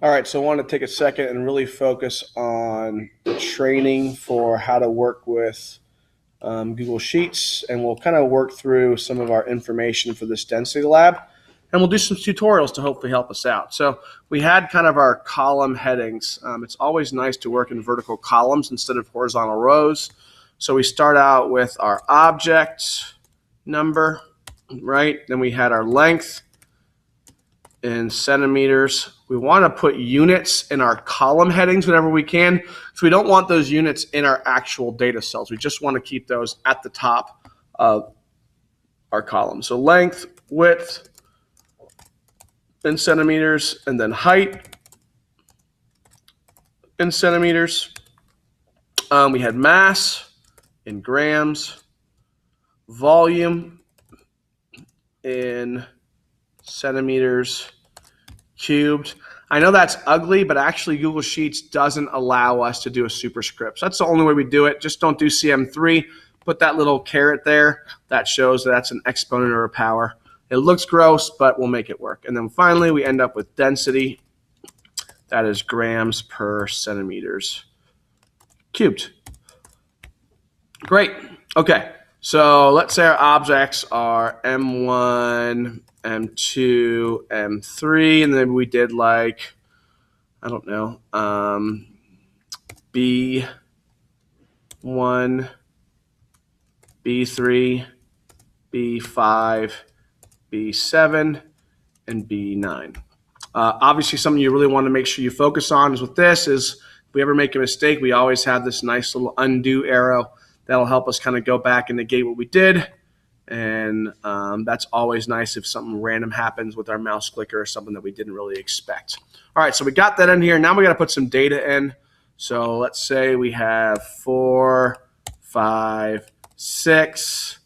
All right, so I want to take a second and really focus on the training for how to work with Google Sheets, and we'll kind of work through some of our information for this density lab, and we'll do some tutorials to hopefully help us out. So we had kind of our column headings. It's always nice to work in vertical columns instead of horizontal rows. So we start out with our object number, right? Then we had our length in centimeters. We want to put units in our column headings whenever we can. So we don't want those units in our actual data cells. We just want to keep those at the top of our column. So length, width in centimeters, and then height in centimeters. We had mass in grams, volume in centimeters cubed. I know that's ugly, but actually Google Sheets doesn't allow us to do a superscript. So that's the only way we do it. Just don't do CM3. Put that little caret there. That shows that that's an exponent or a power. It looks gross, but we'll make it work. And then finally, we end up with density. That is grams per centimeters cubed. Great. Okay. So let's say our objects are M1, M2, M3, and then we did like, I don't know, B1, B3, B5, B7, and B9. Obviously, something you really want to make sure you focus on is with this is if we ever make a mistake, we always have this nice little undo arrow that'll help us kind of go back and negate what we did. And that's always nice if something random happens with our mouse clicker or something that we didn't really expect. All right, so we got that in here. Now we got to put some data in. So let's say we have 4, 5, 6,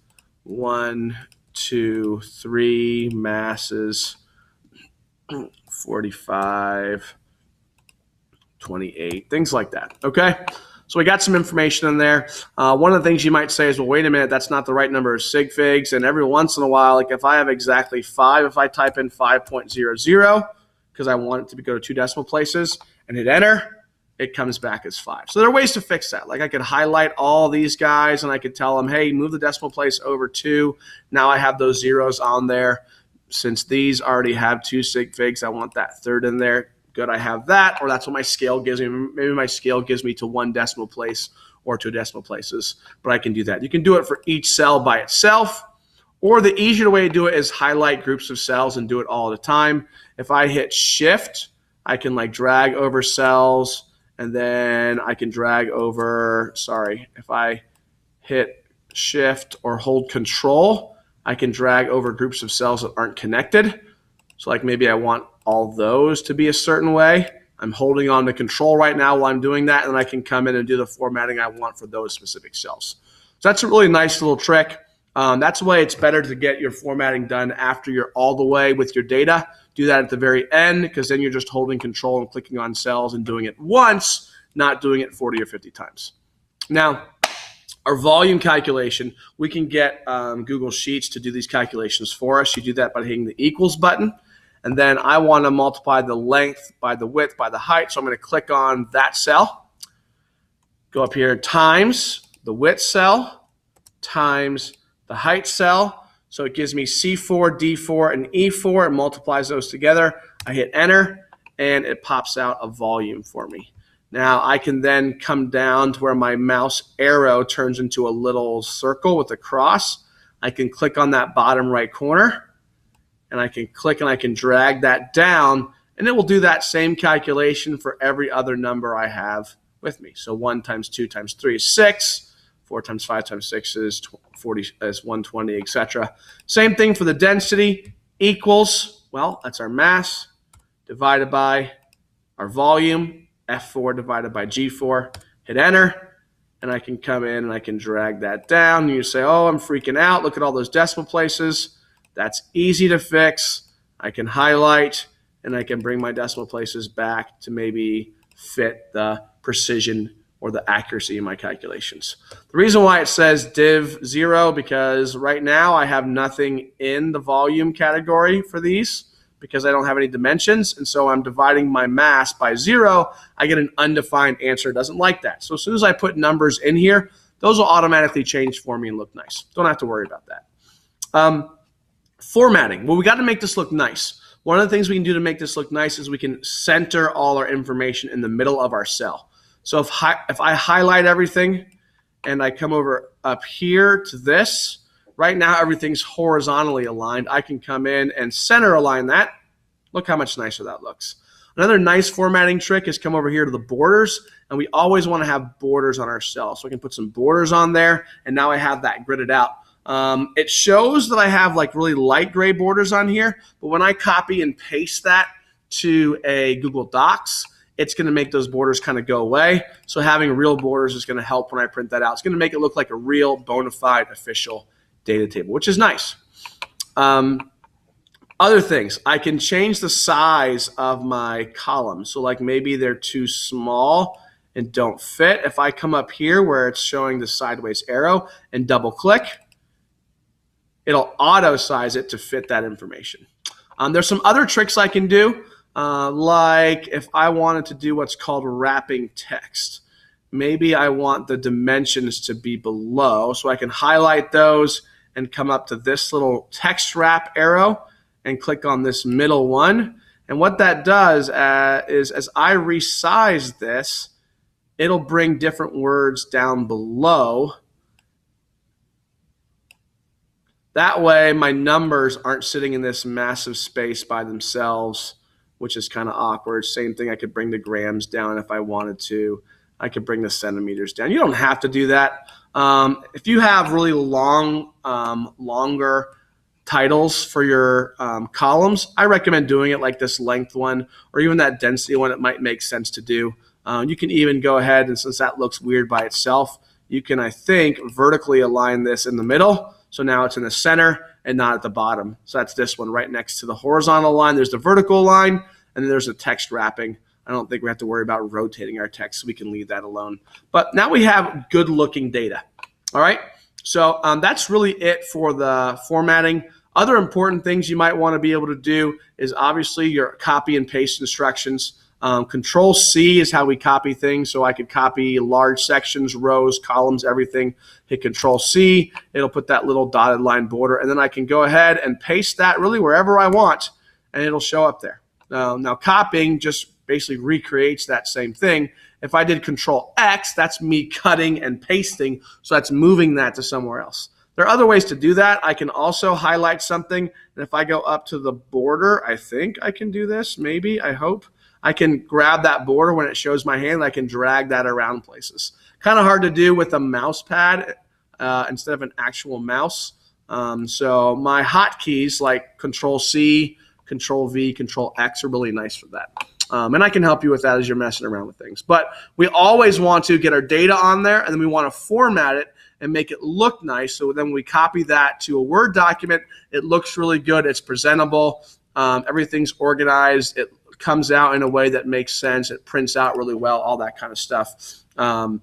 1, 2, 3 masses, 45, 28, things like that. Okay. So we got some information in there. One of the things you might say is, well, wait a minute, that's not the right number of sig figs. And every once in a while, like if I have exactly 5, if I type in 5.00, because I want it to go to 2 decimal places and hit enter, it comes back as 5. So there are ways to fix that. Like I could highlight all these guys and I could tell them, hey, move the decimal place over 2. Now I have those zeros on there. Since these already have 2 sig figs, I want that third in there. Good, I have that, or that's what my scale gives me. Maybe my scale gives me to 1 decimal place or 2 decimal places, but I can do that. You can do it for each cell by itself, or the easier way to do it is highlight groups of cells and do it all at a time. If I hit shift, I can like drag over cells, and then I can drag over, if I hit shift or hold control, I can drag over groups of cells that aren't connected. So like maybe I want all those to be a certain way. I'm holding on to control right now while I'm doing that, and I can come in and do the formatting I want for those specific cells. So that's a really nice little trick. That's why it's better to get your formatting done after you're all the way with your data. Do that at the very end, because then you're just holding control and clicking on cells and doing it once, not doing it 40 or 50 times. Now, our volume calculation, we can get Google Sheets to do these calculations for us. You do that by hitting the equals button. And then I want to multiply the length by the width by the height. So I'm going to click on that cell. Go up here, times the width cell, times the height cell. So it gives me C4, D4, and E4. It multiplies those together. I hit enter, and it pops out a volume for me. Now I can then come down to where my mouse arrow turns into a little circle with a cross. I can click on that bottom right corner, and I can click and I can drag that down, and it will do that same calculation for every other number I have with me. So 1 times 2 times 3 is 6. 4 times 5 times 6 is 40, is 120, etc. Same thing for the density, equals, well, that's our mass divided by our volume, F4 divided by G4. Hit enter, and I can come in and I can drag that down. And you say, oh, I'm freaking out. Look at all those decimal places. That's easy to fix. I can highlight, and I can bring my decimal places back to maybe fit the precision or the accuracy in my calculations. The reason why it says div 0, because right now I have nothing in the volume category for these, because I don't have any dimensions. And so I'm dividing my mass by 0. I get an undefined answer. It doesn't like that. So as soon as I put numbers in here, those will automatically change for me and look nice. Don't have to worry about that. Formatting. Well, we got to make this look nice. One of the things we can do to make this look nice is we can center all our information in the middle of our cell. So if I highlight everything and I come over up here to this, right now everything's horizontally aligned. I can come in and center align that. Look how much nicer that looks. Another nice formatting trick is come over here to the borders, and we always want to have borders on our cell. So I can put some borders on there, and now I have that gridded out. It shows that I have like really light gray borders on here, but when I copy and paste that to a Google Docs, it's going to make those borders kind of go away. So having real borders is going to help when I print that out. It's going to make it look like a real bona fide official data table, which is nice. Other things, I can change the size of my columns. So like maybe they're too small and don't fit. If I come up here where it's showing the sideways arrow and double click, it'll auto size it to fit that information. There's some other tricks I can do, like if I wanted to do what's called wrapping text. Maybe I want the dimensions to be below, so I can highlight those and come up to this little text wrap arrow and click on this middle one. And what that does is as I resize this, it'll bring different words down below. That way my numbers aren't sitting in this massive space by themselves, which is kind of awkward. Same thing, I could bring the grams down if I wanted to. I could bring the centimeters down. You don't have to do that. If you have really longer titles for your columns, I recommend doing it like this length one or even that density one. It might make sense to do. You can even go ahead, and since that looks weird by itself, you can, I think, vertically align this in the middle. So now it's in the center and not at the bottom. So that's this one right next to the horizontal line. There's the vertical line, and then there's the text wrapping. I don't think we have to worry about rotating our text, so we can leave that alone. But now we have good looking data. All right, so that's really it for the formatting. Other important things you might want to be able to do is obviously your copy and paste instructions. Control C is how we copy things. So I could copy large sections, rows, columns, everything. Hit Control C, it'll put that little dotted line border, and then I can go ahead and paste that really wherever I want, and it'll show up there. Now copying just basically recreates that same thing. If I did Control X, that's me cutting and pasting, so that's moving that to somewhere else. There are other ways to do that. I can also highlight something, and if I go up to the border, I think I can do this, maybe, I hope. I can grab that border when it shows my hand. I can drag that around places. Kind of hard to do with a mouse pad instead of an actual mouse. So my hotkeys like Control C, Control V, Control X are really nice for that. And I can help you with that as you're messing around with things. But we always want to get our data on there, and then we want to format it and make it look nice. So then we copy that to a Word document. It looks really good. It's presentable. Everything's organized. It comes out in a way that makes sense. It prints out really well, all that kind of stuff. And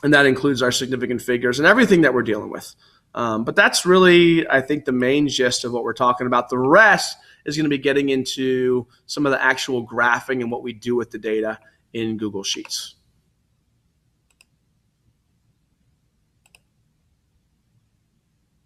that includes our significant figures and everything that we're dealing with. But that's really, I think, the main gist of what we're talking about. The rest is going to be getting into some of the actual graphing and what we do with the data in Google Sheets.